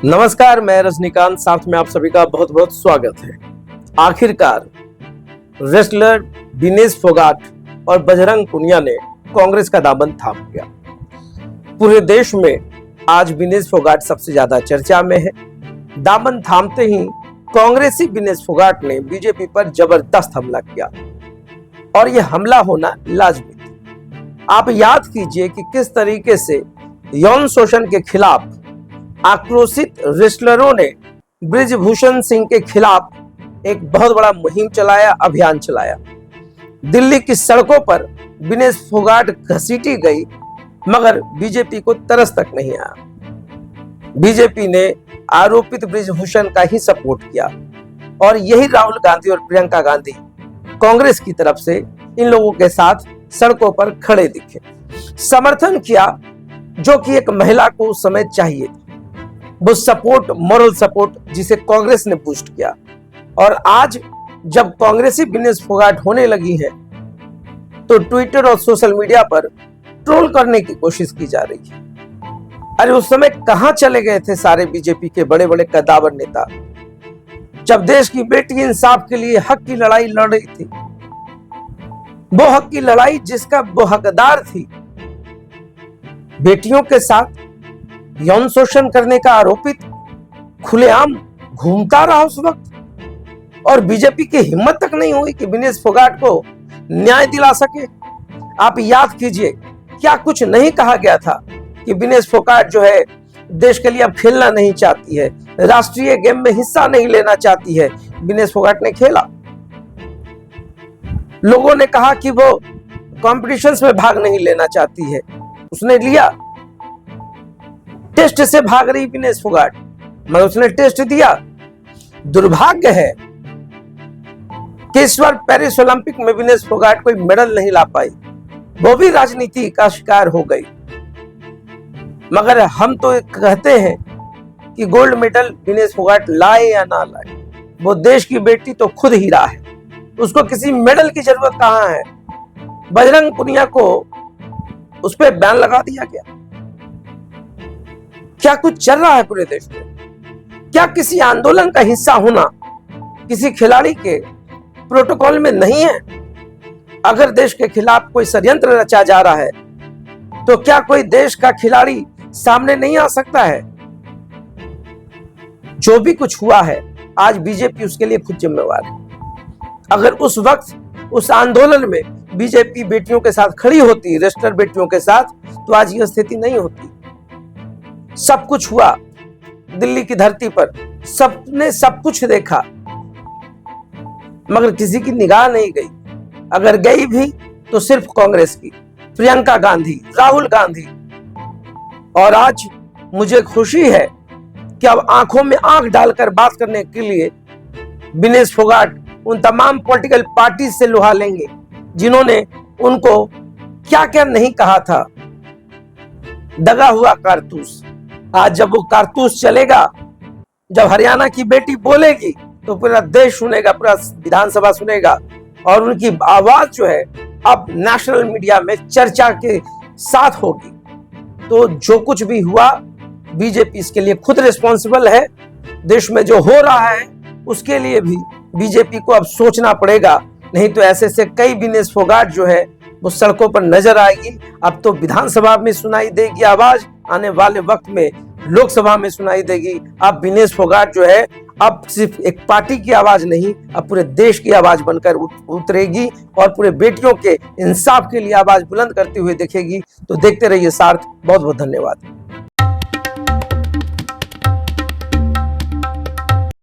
नमस्कार, मैं रजनीकांत, साथ में आप सभी का बहुत बहुत स्वागत है। आखिरकार रेसलर विनेश फोगाट और बजरंग पुनिया ने कांग्रेस का दामन थाम लिया। पूरे देश में आज विनेश फोगाट सबसे ज्यादा चर्चा में है। दामन थामते ही कांग्रेसी विनेश फोगाट ने बीजेपी पर जबरदस्त हमला किया और यह हमला होना लाजमी था। आप याद कीजिए कि किस तरीके से यौन शोषण के खिलाफ आक्रोशित रेसलरों ने बृजभूषण सिंह के खिलाफ एक बहुत बड़ा मुहिम चलाया, अभियान चलाया। दिल्ली की सड़कों पर विनेश फोगाट घसीटी गई, मगर बीजेपी को तरस तक नहीं आया। बीजेपी ने आरोपित बृजभूषण का ही सपोर्ट किया और यही राहुल गांधी और प्रियंका गांधी कांग्रेस की तरफ से इन लोगों के साथ सड़कों पर खड़े दिखे, समर्थन किया जो कि एक महिला को उस समय चाहिए। वो सपोर्ट, मॉरल सपोर्ट जिसे कांग्रेस ने बूस्ट किया। और आज जब कांग्रेसी विनेश फोगाट होने लगी है तो ट्विटर और सोशल मीडिया पर ट्रोल करने की कोशिश की जा रही है। अरे उस समय कहां चले गए थे सारे बीजेपी के बड़े बड़े कद्दावर नेता, जब देश की बेटी इंसाफ के लिए हक की लड़ाई लड़ रही थी। वो हक की लड़ाई जिसका वो हकदार थी। बेटियों के साथ यौन शोषण करने का आरोपित खुलेआम घूमता रहा उस वक्त, और बीजेपी की हिम्मत तक नहीं हुई कि विनेश फोगाट को न्याय दिला सके। आप याद कीजिए क्या कुछ नहीं कहा गया था कि विनेश फोगाट जो है देश के लिए अब खेलना नहीं चाहती है, राष्ट्रीय गेम में हिस्सा नहीं लेना चाहती है। विनेश फोगाट ने खेला। लोगों ने कहा कि वो कॉम्पिटिशन्स में भाग नहीं लेना चाहती है, उसने लिया। टेस्ट से भाग रही विनेश फोगाट, मगर उसने टेस्ट दिया। दुर्भाग्य है कि इस बार पेरिस ओलंपिक में विनेश फोगाट कोई मेडल नहीं ला पाई, वो भी राजनीति का शिकार हो गई। मगर हम तो कहते हैं कि गोल्ड मेडल विनेश फोगाट लाए या ना लाए, वो देश की बेटी तो खुद हीरा है, उसको किसी मेडल की जरूरत कहां है। बजरंग पुनिया को उस पर बैन लगा दिया गया। क्या कुछ चल रहा है पूरे देश में? क्या किसी आंदोलन का हिस्सा होना किसी खिलाड़ी के प्रोटोकॉल में नहीं है? अगर देश के खिलाफ कोई षड्यंत्र रचा जा रहा है तो क्या कोई देश का खिलाड़ी सामने नहीं आ सकता है? जो भी कुछ हुआ है आज बीजेपी उसके लिए खुद जिम्मेवार है। अगर उस वक्त उस आंदोलन में बीजेपी बेटियों के साथ खड़ी होती, रेसलर बेटियों के साथ, तो आज यह स्थिति नहीं होती। सब कुछ हुआ दिल्ली की धरती पर, सबने सब कुछ देखा, मगर किसी की निगाह नहीं गई। अगर गई भी तो सिर्फ कांग्रेस की, प्रियंका गांधी, राहुल गांधी। और आज मुझे खुशी है कि अब आंखों में आंख डालकर बात करने के लिए विनेश फोगाट उन तमाम पॉलिटिकल पार्टी से लुहा लेंगे जिन्होंने उनको क्या क्या नहीं कहा था। दगा हुआ कारतूस, आज जब वो कारतूस चलेगा, जब हरियाणा की बेटी बोलेगी तो पूरा देश सुनेगा, पूरा विधानसभा सुनेगा, और उनकी आवाज जो है अब नेशनल मीडिया में चर्चा के साथ होगी। तो जो कुछ भी हुआ बीजेपी इसके लिए खुद रिस्पॉन्सिबल है। देश में जो हो रहा है उसके लिए भी बीजेपी को अब सोचना पड़ेगा, नहीं तो ऐसे से कई विनेश फोगाट जो है वो सड़कों पर नजर आएगी। अब तो विधानसभा में सुनाई देगी आवाज, आने वाले वक्त में लोकसभा में सुनाई देगी। अब विनेश फोगाट जो है अब सिर्फ एक पार्टी की आवाज नहीं, अब पूरे देश की आवाज बनकर उतरेगी और पूरे बेटियों के इंसाफ के लिए आवाज बुलंद करते हुए दिखेगी। तो देखते रहिए सार्थ। बहुत बहुत धन्यवाद।